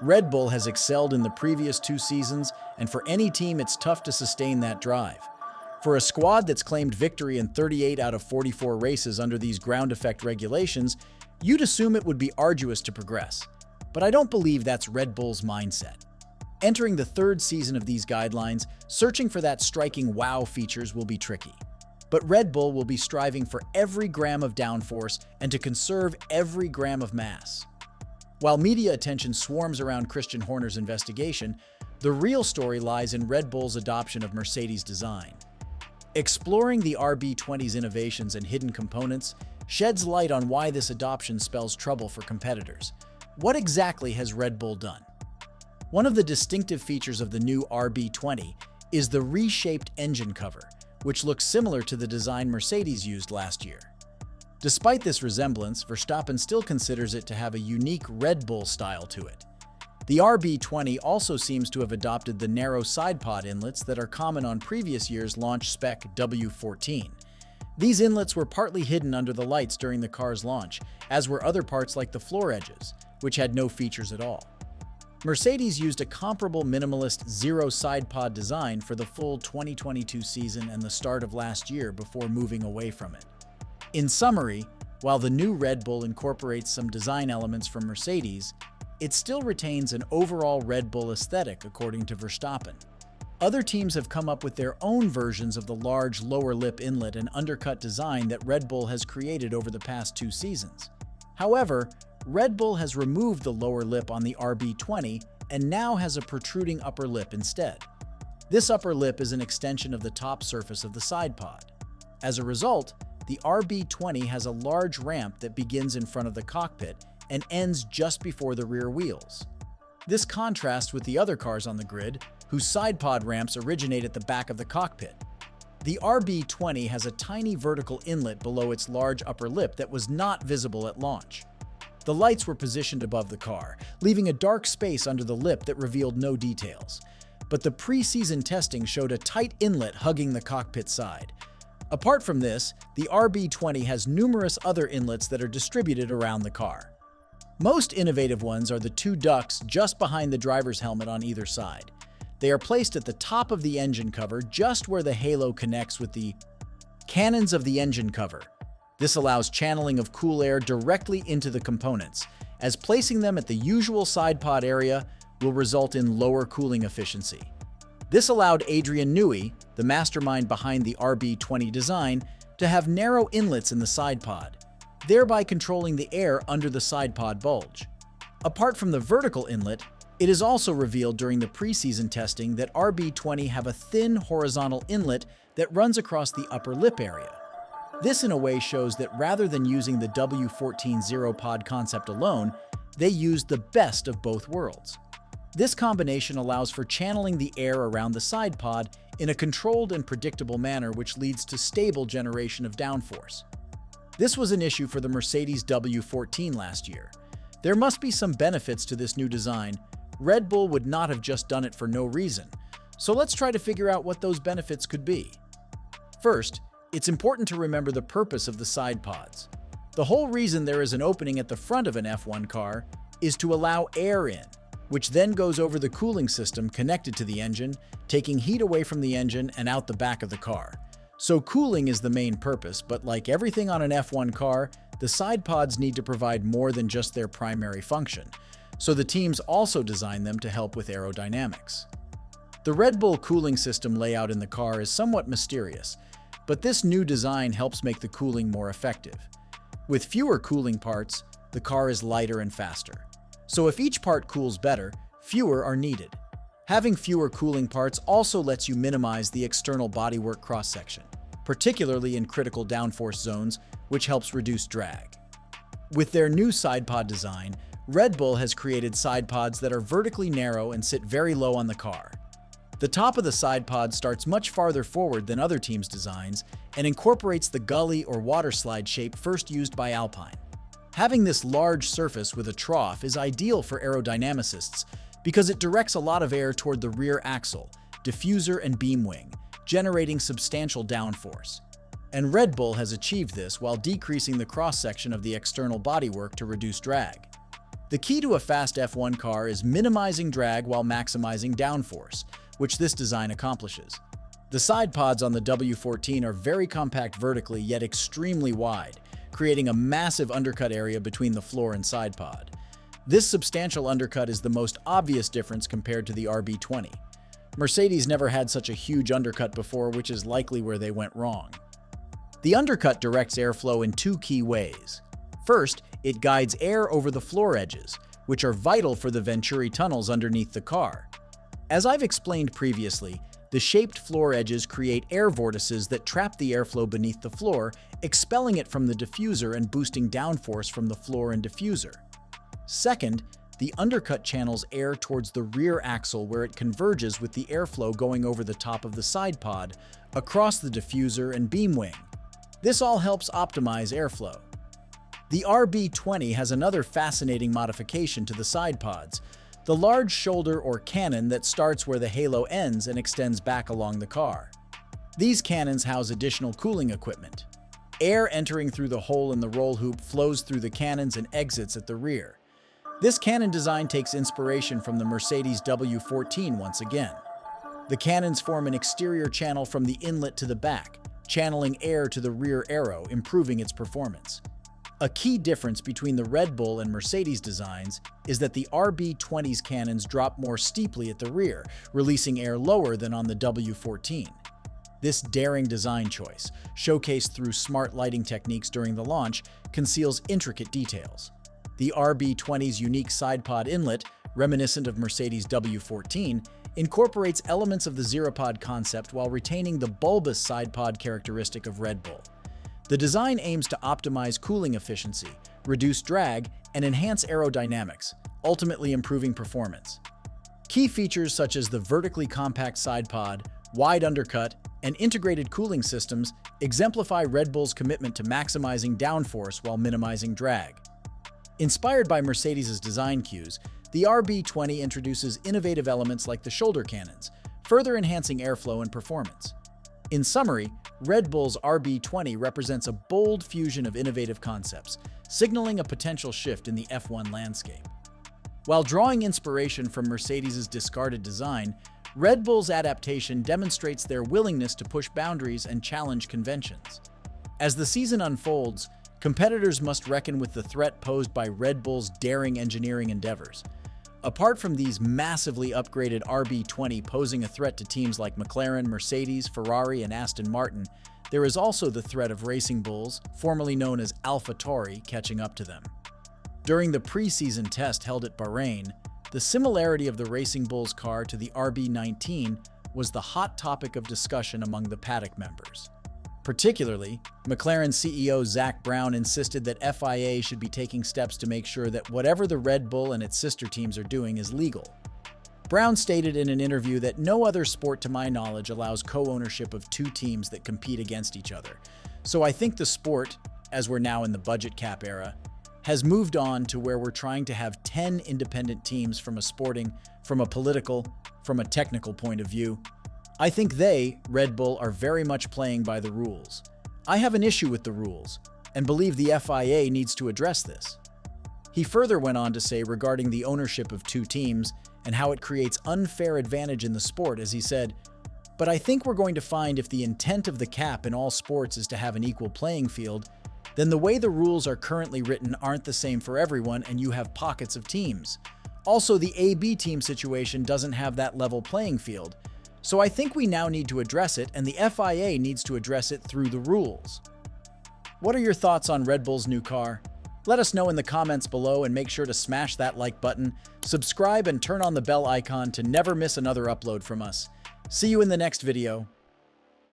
Red Bull has excelled in the previous 2 seasons, and for any team it's tough to sustain that drive. For a squad that's claimed victory in 38 out of 44 races under these ground effect regulations, you'd assume it would be arduous to progress. But I don't believe that's Red Bull's mindset. Entering the 3rd season of these guidelines, searching for that striking wow features will be tricky. But Red Bull will be striving for every gram of downforce and to conserve every gram of mass. While media attention swarms around Christian Horner's investigation, the real story lies in Red Bull's adoption of Mercedes' design. Exploring the RB20's innovations and hidden components sheds light on why this adoption spells trouble for competitors. What exactly has Red Bull done? One of the distinctive features of the new RB20 is the reshaped engine cover, which looks similar to the design Mercedes used last year. Despite this resemblance, Verstappen still considers it to have a unique Red Bull style to it. The RB20 also seems to have adopted the narrow sidepod inlets that are common on previous year's launch spec W14. These inlets were partly hidden under the lights during the car's launch, as were other parts like the floor edges, which had no features at all. Mercedes used a comparable minimalist zero sidepod design for the full 2022 season and the start of last year before moving away from it. In summary, while the new Red Bull incorporates some design elements from Mercedes, it still retains an overall Red Bull aesthetic according to Verstappen. Other teams have come up with their own versions of the large lower lip inlet and undercut design that Red Bull has created over the past 2 seasons. However, Red Bull has removed the lower lip on the RB20 and now has a protruding upper lip instead. This upper lip is an extension of the top surface of the sidepod. As a result, the RB20 has a large ramp that begins in front of the cockpit and ends just before the rear wheels. This contrasts with the other cars on the grid, whose sidepod ramps originate at the back of the cockpit. The RB20 has a tiny vertical inlet below its large upper lip that was not visible at launch. The lights were positioned above the car, leaving a dark space under the lip that revealed no details. But the pre-season testing showed a tight inlet hugging the cockpit side. Apart from this, the RB20 has numerous other inlets that are distributed around the car. Most innovative ones are the 2 ducts just behind the driver's helmet on either side. They are placed at the top of the engine cover, just where the halo connects with the cannons of the engine cover. This allows channeling of cool air directly into the components, as placing them at the usual sidepod area will result in lower cooling efficiency. This allowed Adrian Newey, the mastermind behind the RB20 design, to have narrow inlets in the sidepod, thereby controlling the air under the sidepod bulge. Apart from the vertical inlet, it is also revealed during the preseason testing that RB20 have a thin horizontal inlet that runs across the upper lip area. This in a way shows that rather than using the W14 zero pod concept alone, they used the best of both worlds. This combination allows for channeling the air around the side pod in a controlled and predictable manner, which leads to stable generation of downforce. This was an issue for the Mercedes W14 last year. There must be some benefits to this new design. Red Bull would not have just done it for no reason. So let's try to figure out what those benefits could be. First, it's important to remember the purpose of the side pods. The whole reason there is an opening at the front of an F1 car is to allow air in, which then goes over the cooling system connected to the engine, taking heat away from the engine and out the back of the car. So cooling is the main purpose, but like everything on an F1 car, the side pods need to provide more than just their primary function. So the teams also design them to help with aerodynamics. The Red Bull cooling system layout in the car is somewhat mysterious, but this new design helps make the cooling more effective. With fewer cooling parts, the car is lighter and faster. So if each part cools better, fewer are needed. Having fewer cooling parts also lets you minimize the external bodywork cross-section, particularly in critical downforce zones, which helps reduce drag. With their new side pod design, Red Bull has created side pods that are vertically narrow and sit very low on the car. The top of the side pod starts much farther forward than other teams' designs and incorporates the gully or water slide shape first used by Alpine. Having this large surface with a trough is ideal for aerodynamicists because it directs a lot of air toward the rear axle, diffuser, and beam wing, generating substantial downforce. And Red Bull has achieved this while decreasing the cross-section of the external bodywork to reduce drag. The key to a fast F1 car is minimizing drag while maximizing downforce, which this design accomplishes. The side pods on the W14 are very compact vertically yet extremely wide, creating a massive undercut area between the floor and side pod. This substantial undercut is the most obvious difference compared to the RB20. Mercedes never had such a huge undercut before, which is likely where they went wrong. The undercut directs airflow in two key ways. First, it guides air over the floor edges, which are vital for the Venturi tunnels underneath the car. As I've explained previously, the shaped floor edges create air vortices that trap the airflow beneath the floor, expelling it from the diffuser and boosting downforce from the floor and diffuser. Second, the undercut channels air towards the rear axle where it converges with the airflow going over the top of the side pod, across the diffuser and beam wing. This all helps optimize airflow. The RB20 has another fascinating modification to the side pods, the large shoulder or cannon that starts where the halo ends and extends back along the car. These cannons house additional cooling equipment. Air entering through the hole in the roll hoop flows through the cannons and exits at the rear. This cannon design takes inspiration from the Mercedes W14 once again. The cannons form an exterior channel from the inlet to the back, channeling air to the rear aero, improving its performance. A key difference between the Red Bull and Mercedes designs is that the RB20's cannons drop more steeply at the rear, releasing air lower than on the W14. This daring design choice, showcased through smart lighting techniques during the launch, conceals intricate details. The RB20's unique side pod inlet, reminiscent of Mercedes W14, incorporates elements of the Zeropod concept while retaining the bulbous side pod characteristic of Red Bull. The design aims to optimize cooling efficiency, reduce drag, and enhance aerodynamics, ultimately improving performance. Key features such as the vertically compact side pod, wide undercut, and integrated cooling systems exemplify Red Bull's commitment to maximizing downforce while minimizing drag. Inspired by Mercedes' design cues, the RB20 introduces innovative elements like the shoulder cannons, further enhancing airflow and performance. In summary, Red Bull's RB20 represents a bold fusion of innovative concepts, signaling a potential shift in the F1 landscape. While drawing inspiration from Mercedes' discarded design, Red Bull's adaptation demonstrates their willingness to push boundaries and challenge conventions. As the season unfolds, competitors must reckon with the threat posed by Red Bull's daring engineering endeavors. Apart from these massively upgraded RB20 posing a threat to teams like McLaren, Mercedes, Ferrari, and Aston Martin, there is also the threat of Racing Bulls, formerly known as AlphaTauri, catching up to them. During the pre-season test held at Bahrain, the similarity of the Racing Bulls car to the RB19 was the hot topic of discussion among the paddock members. Particularly, McLaren CEO Zak Brown insisted that FIA should be taking steps to make sure that whatever the Red Bull and its sister teams are doing is legal. Brown stated in an interview that no other sport to my knowledge allows co-ownership of two teams that compete against each other. So I think the sport, as we're now in the budget cap era, has moved on to where we're trying to have 10 independent teams from a sporting, from a political, from a technical point of view. I think they, Red Bull, are very much playing by the rules. I have an issue with the rules, and believe the FIA needs to address this. He further went on to say regarding the ownership of two teams and how it creates unfair advantage in the sport, as he said, "But I think we're going to find if the intent of the cap in all sports is to have an equal playing field, then the way the rules are currently written aren't the same for everyone and you have pockets of teams. Also, the AB team situation doesn't have that level playing field. So I think we now need to address it, and the FIA needs to address it through the rules." What are your thoughts on Red Bull's new car? Let us know in the comments below and make sure to smash that like button, subscribe, and turn on the bell icon to never miss another upload from us. See you in the next video.